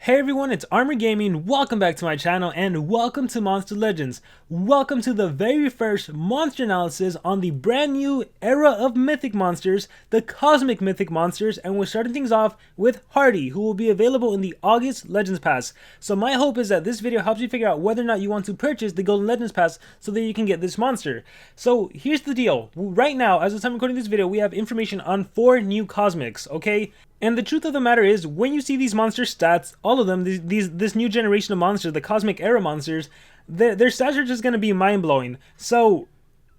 Hey everyone, it's Armor Gaming. Welcome back to my channel and welcome to Monster Legends. Welcome to the very first monster analysis on the brand new era of mythic monsters, the cosmic mythic monsters, and we're starting things off with Hardy, who will be available in the August Legends Pass. So my hope is that this video helps you figure out whether or not you want to purchase the Golden Legends Pass so that you can get this monster. So here's the deal. Right now, as of the time recording this video, we have information on 4 new cosmics, okay? And the truth of the matter is, when you see these monster stats, all of them, this new generation of monsters, the Cosmic Era monsters, their stats are just going to be mind-blowing. So,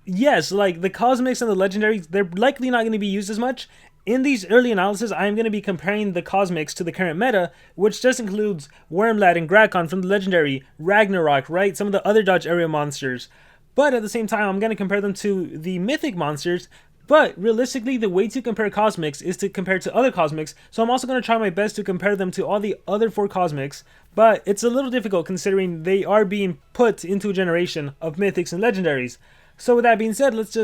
yes, like, the Cosmics and the Legendaries, they're likely not going to be used as much. In these early analysis, I am going to be comparing the Cosmics to the current meta, which just includes Wormlad and Grakon from the Legendary, Ragnarök, right? Some of the other Dodge area monsters. But at the same time, I'm going to compare them to the Mythic monsters. But realistically, the way to compare cosmics is to compare to other cosmics, so I'm also going to try my best to compare them to all the other 4 cosmics, but it's a little difficult considering they are being put into a generation of mythics and legendaries. So with that being said, let's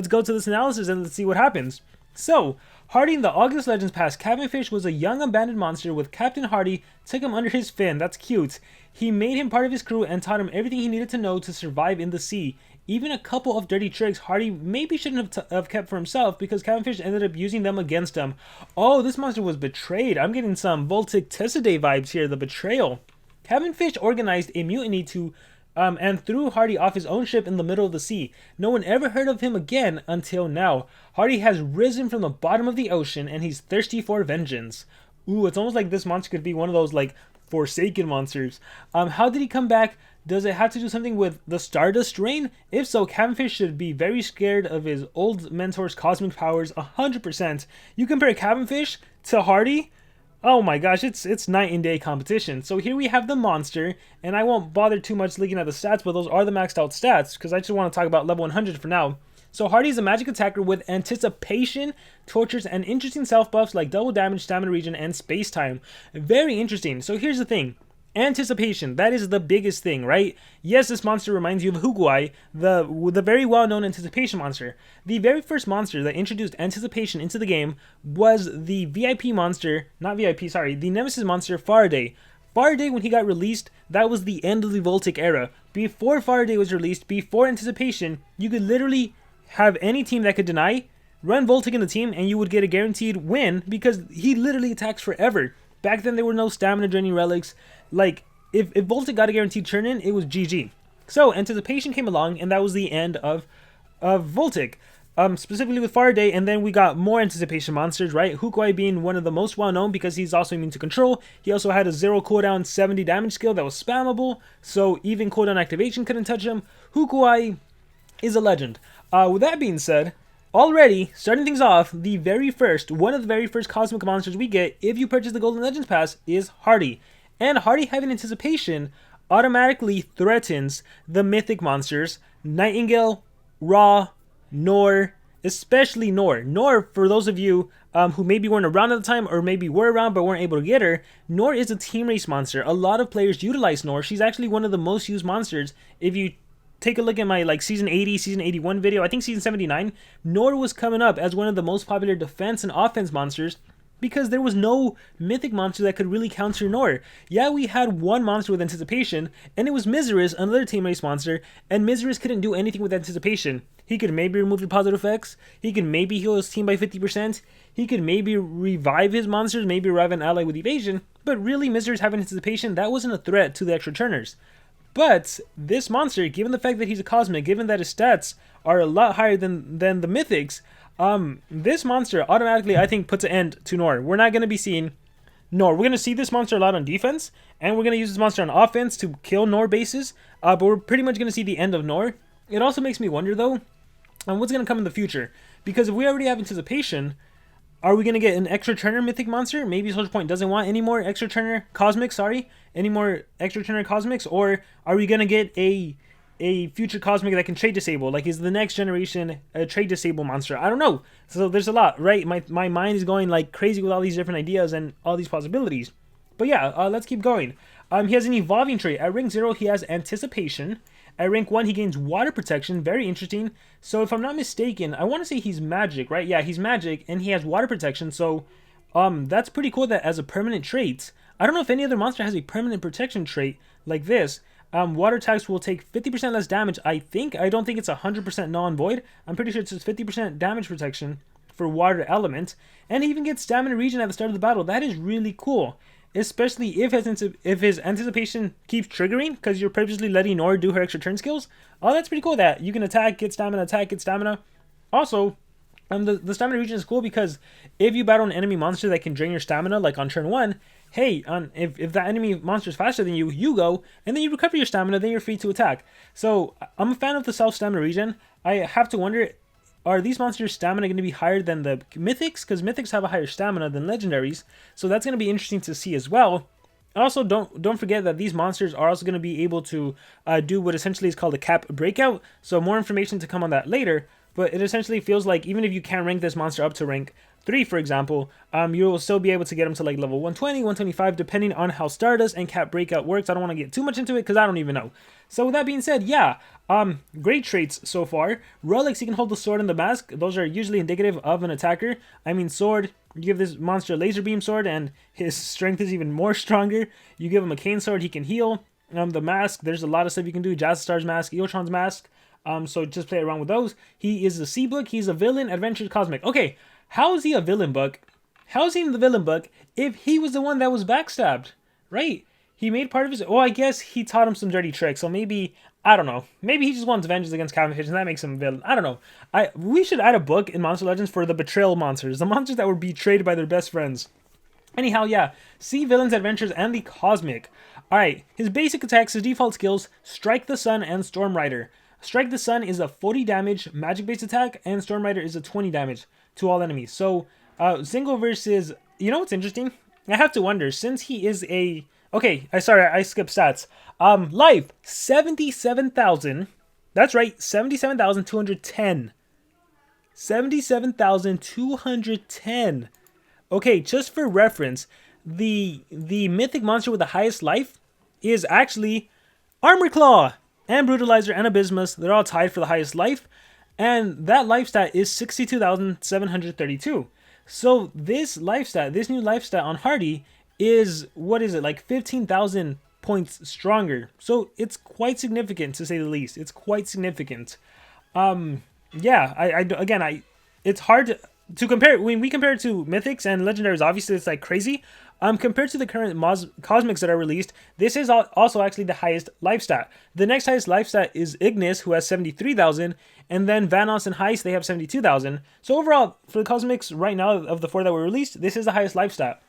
go to this analysis and let's see what happens. So, Hardy in the August Legends Pass, Cabinfish was a young abandoned monster with Captain Hardy took him under his fin. That's cute. He made him part of his crew and taught him everything he needed to know to survive in the sea. Even a couple of dirty tricks Hardy maybe shouldn't have kept for himself because Cabinfish ended up using them against him. Oh, this monster was betrayed. I'm getting some Voltic Tessaday vibes here, the betrayal. Cabinfish organized a mutiny to and threw Hardy off his own ship in the middle of the sea. No one ever heard of him again until now. Hardy has risen from the bottom of the ocean and he's thirsty for vengeance. Ooh, it's almost like this monster could be one of those like Forsaken monsters. How did he come back? Does it have to do something with the Stardust Rain? If so, Cabinfish should be very scared of his old mentor's cosmic powers 100%. You compare Cabinfish to Hardy? Oh my gosh, it's night and day competition. So here we have the monster, and I won't bother too much looking at the stats, but those are the maxed out stats, because I just want to talk about level 100 for now. So Hardy is a magic attacker with anticipation, tortures, and interesting self buffs like double damage, stamina regen, and space time. Very interesting. So here's the thing. Anticipation, that is the biggest thing, right? Yes, this monster reminds you of Unqueue, the very well-known anticipation monster. The very first monster that introduced anticipation into the game was the VIP monster, not VIP, sorry, the Nemesis monster Faraday. Faraday, when he got released, that was the end of the Voltic era. Before Faraday was released, before anticipation, you could literally have any team that could deny, run Voltic in the team, and you would get a guaranteed win because he literally attacks forever. Back then, there were no stamina draining relics. Like, if Voltic got a guaranteed turn in, it was GG. So, Anticipation came along, and that was the end of Voltic. Specifically with Faraday, and then we got more Anticipation monsters, right? Unqueue being one of the most well-known because he's also immune to control. He also had a 0 cooldown 70 damage skill that was spammable, so even cooldown activation couldn't touch him. Unqueue is a legend. With that being said, already, starting things off, one of the very first cosmic monsters we get if you purchase the Golden Legends Pass is Hardy. And Hardy having anticipation automatically threatens the mythic monsters, Nightingale, Ra, Nor, especially Nor. Nor, for those of you who maybe weren't around at the time or maybe were around but weren't able to get her, Nor is a team race monster. A lot of players utilize Nor. She's actually one of the most used monsters. If you take a look at my season 80, season 81 video, I think season 79, Nor was coming up as one of the most popular defense and offense monsters because there was no mythic monster that could really counter Nor. Yeah, we had one monster with anticipation, and it was Miseris, another team race monster, and Miseris couldn't do anything with anticipation. He could maybe remove the positive effects, he could maybe heal his team by 50%, he could maybe revive his monsters, maybe revive an ally with evasion, but really Miseris having anticipation, that wasn't a threat to the extra turners. But this monster, given the fact that he's a cosmic, given that his stats are a lot higher than the mythics, this monster automatically, I think, puts an end to Nor. We're not going to be seeing Nor. We're going to see this monster a lot on defense, and we're going to use this monster on offense to kill Nor bases, but we're pretty much going to see the end of Nor. It also makes me wonder, though, on what's going to come in the future. Because if we already have anticipation, are we going to get an extra turner mythic monster? Maybe SocialPoint doesn't want any more extra turner cosmics, any more extra turner cosmics, or are we going to get a future cosmic that can trade disable? Like, is the next generation a trade disable monster? I don't know. So there's a lot, right? My mind is going like crazy with all these different ideas and all these possibilities. But yeah, let's keep going. He has an evolving trait. At rank 0, he has anticipation. At rank 1, he gains water protection. Very interesting. So if I'm not mistaken, I want to say he's magic, right? Yeah, he's magic, and he has water protection. So that's pretty cool that as a permanent trait, I don't know if any other monster has a permanent protection trait like this. Water attacks will take 50% less damage, I think. I don't think it's 100% non-void. I'm pretty sure it's just 50% damage protection for water element. And he even gets stamina regen at the start of the battle. That is really cool. Especially if his anticipation keeps triggering, because you're purposely letting Nora do her extra turn skills. Oh, that's pretty cool that you can attack, get stamina, attack, get stamina. Also, the stamina regen is cool because if you battle an enemy monster that can drain your stamina, like on turn 1, hey, if that enemy monster is faster than you, you go, and then you recover your stamina, then you're free to attack. So, I'm a fan of the self-stamina regen. I have to wonder, are these monsters' stamina going to be higher than the Mythics? Because Mythics have a higher stamina than Legendaries, so that's going to be interesting to see as well. Also, don't forget that these monsters are also going to be able to do what essentially is called a cap breakout, so more information to come on that later, but it essentially feels like even if you can't rank this monster up to rank 3, for example, you will still be able to get them to like level 120, 125, depending on how Stardust and Cap Breakout works. I don't want to get too much into it because I don't even know. So with that being said, yeah, great traits so far. Relics, you can hold the sword and the mask. Those are usually indicative of an attacker. I mean, sword, you give this monster a laser beam sword and his strength is even more stronger. You give him a cane sword, he can heal. The mask, there's a lot of stuff you can do. Jazzstar's mask, Eotron's mask. So just play around with those. He is a C-book. He's a villain, adventure, cosmic. Okay, how is he a villain book? How is he in the villain book if he was the one that was backstabbed? Right? He made part of his... Well, I guess he taught him some dirty tricks. So maybe... I don't know. Maybe he just wants vengeance against Catfish and that makes him a villain. I don't know. We should add a book in Monster Legends for the betrayal monsters. The monsters that were betrayed by their best friends. Anyhow, yeah. See villains, adventures, and the cosmic. Alright. His basic attacks, his default skills, Strike the Sun and Storm Rider. Strike the Sun is a 40 damage magic-based attack, and Storm Rider is a 20 damage to all enemies. So, single versus... You know what's interesting? I have to wonder, since he is a... Okay, sorry, I skipped stats. Life, 77,000. That's right, 77,210. 77,210. Okay, just for reference, the mythic monster with the highest life is actually Armor Claw and Brutalizer and Abysmus. They're all tied for the highest life, and that life stat is 62,732. So this life stat, this new life stat on Hardy is, what is it, like 15,000 points stronger. So it's quite significant, to say the least. It's quite significant. Yeah, again, it's hard to compare. When we compare it to Mythics and Legendaries, obviously it's like crazy. Compared to the current Cosmics that are released, this is also actually the highest life stat. The next highest life stat is Ignis, who has 73,000, and then Vanoss and Heist, they have 72,000. So overall, for the Cosmics right now, of the 4 that were released, this is the highest life stat.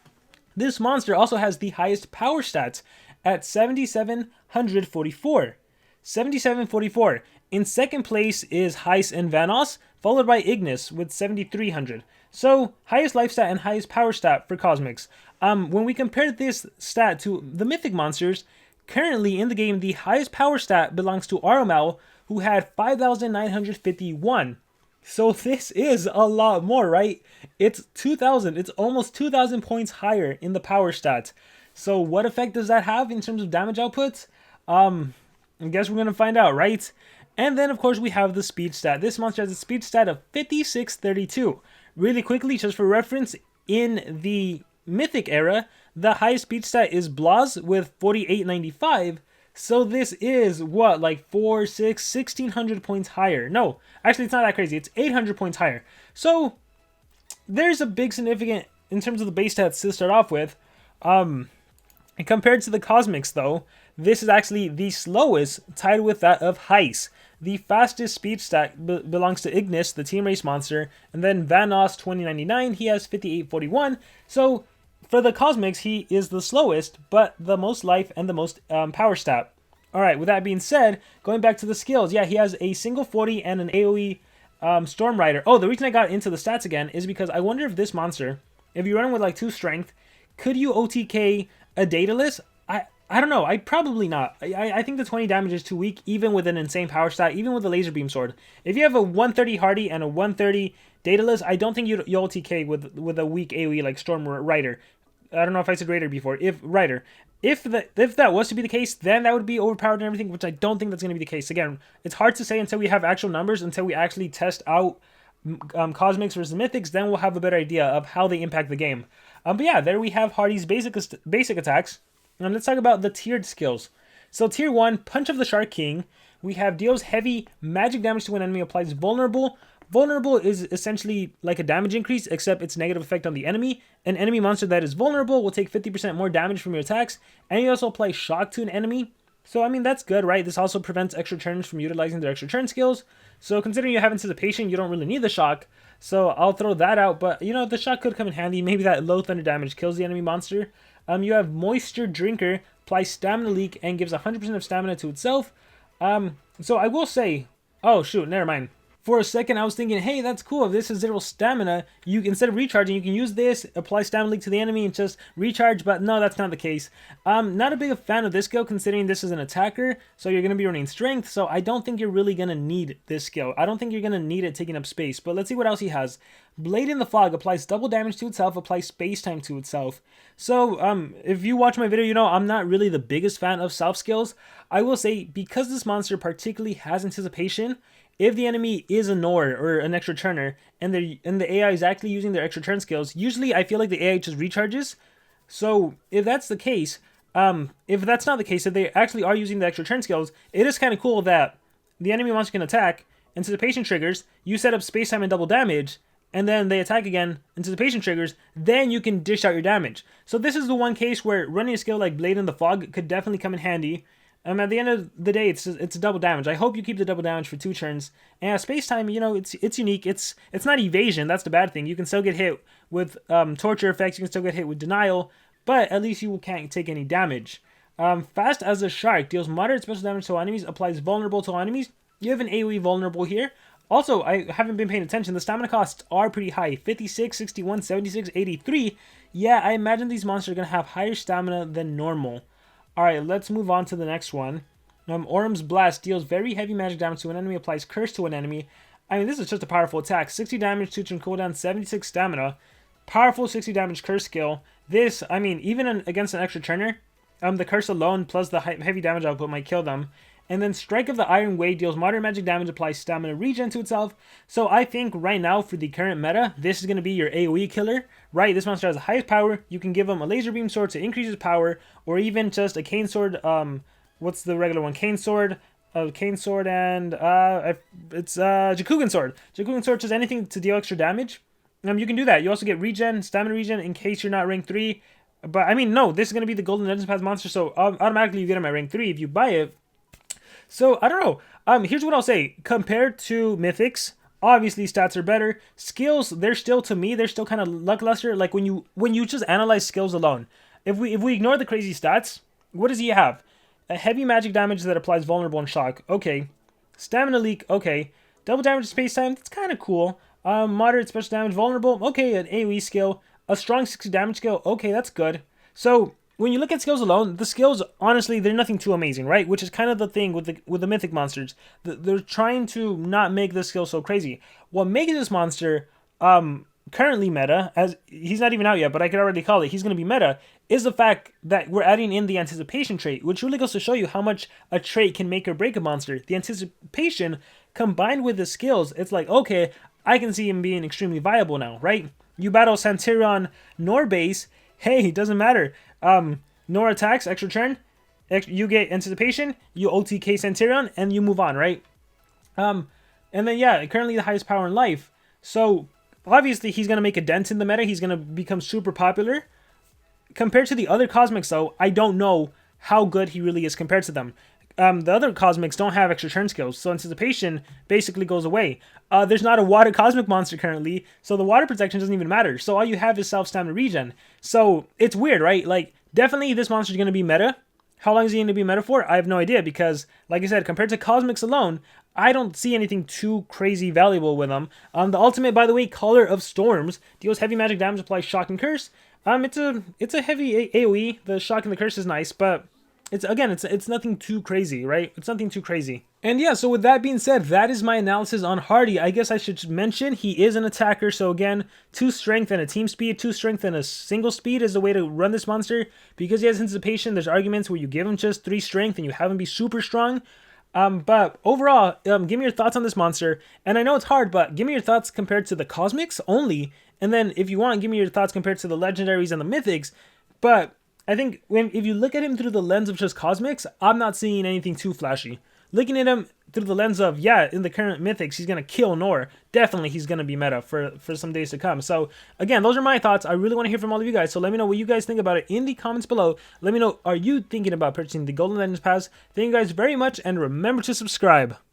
This monster also has the highest power stats at 7,744. 7,744. In second place is Heist and Vanoss, followed by Ignis with 7,300. So, highest life stat and highest power stat for Cosmics. When we compare this stat to the Mythic monsters, currently in the game, the highest power stat belongs to Orem, who had 5,951. So this is a lot more, right? It's 2,000. It's almost 2,000 points higher in the power stat. So what effect does that have in terms of damage output? I guess we're going to find out, right? And then, of course, we have the speed stat. This monster has a speed stat of 5632. Really quickly, just for reference, in the Mythic era, the highest speed stat is Blaz with 4895. So this is, what, like 1,600 points higher. No, actually, it's not that crazy. It's 800 points higher. So there's a big significant, in terms of the base stats to start off with. Compared to the Cosmics, though, this is actually the slowest, tied with that of Heist. The fastest speed stat belongs to Ignis, the Team Race monster, and then Vanoss 2099, he has 5841. So for the Cosmics, he is the slowest, but the most life and the most power stat. Alright, with that being said, going back to the skills, yeah, he has a single 40 and an AoE Storm Rider. Oh, the reason I got into the stats again is because I wonder if this monster, if you run with like 2 strength, could you OTK a Daedalus? I don't know. I'd probably not. I think the 20 damage is too weak, even with an insane power stat, even with a laser beam sword. If you have a 130 Hardy and a 130 Daedalus, I don't think you'll OTK with a weak AoE like Storm Rider. I don't know if I said Raider before. If that was to be the case, then that would be overpowered and everything, which I don't think that's going to be the case. Again, it's hard to say until we have actual numbers, until we actually test out Cosmics versus Mythics, then we'll have a better idea of how they impact the game. But yeah, there we have Hardy's basic attacks. And let's talk about the tiered skills. So tier 1, Punch of the Shark King. We have deals heavy magic damage to an enemy, applies vulnerable. Vulnerable is essentially like a damage increase, except it's negative effect on the enemy. An enemy monster that is vulnerable will take 50% more damage from your attacks. And you also apply shock to an enemy. So, I mean, that's good, right? This also prevents extra turns from utilizing their extra turn skills. So, considering you have anticipation, you don't really need the shock. So, I'll throw that out. But, you know, the shock could come in handy. Maybe that low thunder damage kills the enemy monster. You have Moisture Drinker, applies Stamina Leak, and gives 100% of stamina to itself. So I will say, oh shoot, never mind. For a second, I was thinking, hey, that's cool. If this is 0 stamina, you instead of recharging, you can use this, apply Stamina Leak to the enemy, and just recharge. But no, that's not the case. Not a big fan of this skill, considering this is an attacker, so you're going to be running strength. So I don't think you're really going to need this skill. I don't think you're going to need it taking up space. But let's see what else he has. Blade in the Fog applies double damage to itself, applies space time to itself. So if you watch my video, you know I'm not really the biggest fan of self skills. I will say, because this monster particularly has anticipation, if the enemy is a Nor or an extra turner, and the AI is actually using their extra turn skills, usually I feel like the AI just recharges. So if that's the case, if that's not the case, if they actually are using the extra turn skills, it is kind of cool that the enemy monster can attack, anticipation triggers, you set up space time and double damage, and then they attack again, anticipation triggers, then you can dish out your damage. So this is the one case where running a skill like Blade in the Fog could definitely come in handy. At the end of the day, it's double damage. I hope you keep the double damage for 2 turns. And space time, you know, it's unique. It's not evasion. That's the bad thing. You can still get hit with torture effects. You can still get hit with denial, but at least you can't take any damage. Fast as a Shark deals moderate special damage to enemies. Applies vulnerable to enemies. You have an AoE vulnerable here. Also, I haven't been paying attention. The stamina costs are pretty high. 56, 61, 76, 83. Yeah, I imagine these monsters are going to have higher stamina than normal. Alright, let's move on to the next one. Orem's Blast deals very heavy magic damage to an enemy, applies Curse to an enemy. I mean, this is just a powerful attack. 60 damage, 2 turn cooldown, 76 stamina. Powerful 60 damage Curse skill. This, I mean, even against an extra turner, the Curse alone plus the heavy damage output might kill them. And then Strike of the Iron Way deals moderate magic damage, applies stamina regen to itself. So I think right now for the current meta, this is going to be your AoE killer, right? This monster has the highest power. You can give him a laser beam sword to increase his power, or even just a cane sword. What's the regular one? Cane sword. Cane sword and it's Jakugan sword. Jakugan sword does anything to deal extra damage. You can do that. You also get regen, stamina regen in case you're not rank 3. But I mean, no, this is going to be the Golden Legends Pass monster, so automatically you get him at rank 3 if you buy it. So, I don't know. Here's what I'll say. Compared to Mythics, obviously stats are better. Skills, they're still, to me, they're still kind of lackluster. Like, when you just analyze skills alone. If we ignore the crazy stats, what does he have? A heavy magic damage that applies vulnerable and shock. Okay. Stamina leak. Okay. Double damage space time. That's kind of cool. Moderate special damage vulnerable. Okay, an AoE skill. A strong 60 damage skill. Okay, that's good. So, when you look at skills alone, the skills, honestly, they're nothing too amazing, right? Which is kind of the thing with the Mythic monsters. They're trying to not make the skill so crazy. What makes this monster currently meta, as he's not even out yet, but I could already call it, he's going to be meta, is the fact that we're adding in the anticipation trait, which really goes to show you how much a trait can make or break a monster. The anticipation, combined with the skills, it's like, okay, I can see him being extremely viable now, right? You battle Santerion Nor base, hey, it doesn't matter. Nor attacks, extra turn, you get anticipation, you OTK Santerion, and you move on, right? And then, yeah, currently the highest power in life. So, obviously, he's going to make a dent in the meta. He's going to become super popular. Compared to the other Cosmics, though, I don't know how good he really is compared to them. The other Cosmics don't have extra turn skills, so anticipation basically goes away. There's not a water Cosmic monster currently, so the water protection doesn't even matter. So all you have is self-stamina regen. So it's weird, right? Like, definitely this monster is going to be meta. How long is he going to be meta for? I have no idea, because, like I said, compared to Cosmics alone, I don't see anything too crazy valuable with him. The ultimate, by the way, Color of Storms, deals heavy magic damage, applies shock and curse. It's a heavy AoE. The shock and the curse is nice, but it's nothing too crazy, right? It's nothing too crazy. And yeah, so with that being said, that is my analysis on Hardy. I guess I should mention he is an attacker, so again, 2 strength and a team speed, 2 strength and a single speed is the way to run this monster. Because he has anticipation, there's arguments where you give him just 3 strength and you have him be super strong. But overall, give me your thoughts on this monster. And I know it's hard, but give me your thoughts compared to the Cosmics only. And then if you want, give me your thoughts compared to the Legendaries and the Mythics. But I think if you look at him through the lens of just Cosmics, I'm not seeing anything too flashy. Looking at him through the lens of, yeah, in the current Mythics, he's going to kill Nor. Definitely he's going to be meta for some days to come. So, again, those are my thoughts. I really want to hear from all of you guys. So let me know what you guys think about it in the comments below. Let me know, are you thinking about purchasing the Golden Legends Pass? Thank you guys very much, and remember to subscribe.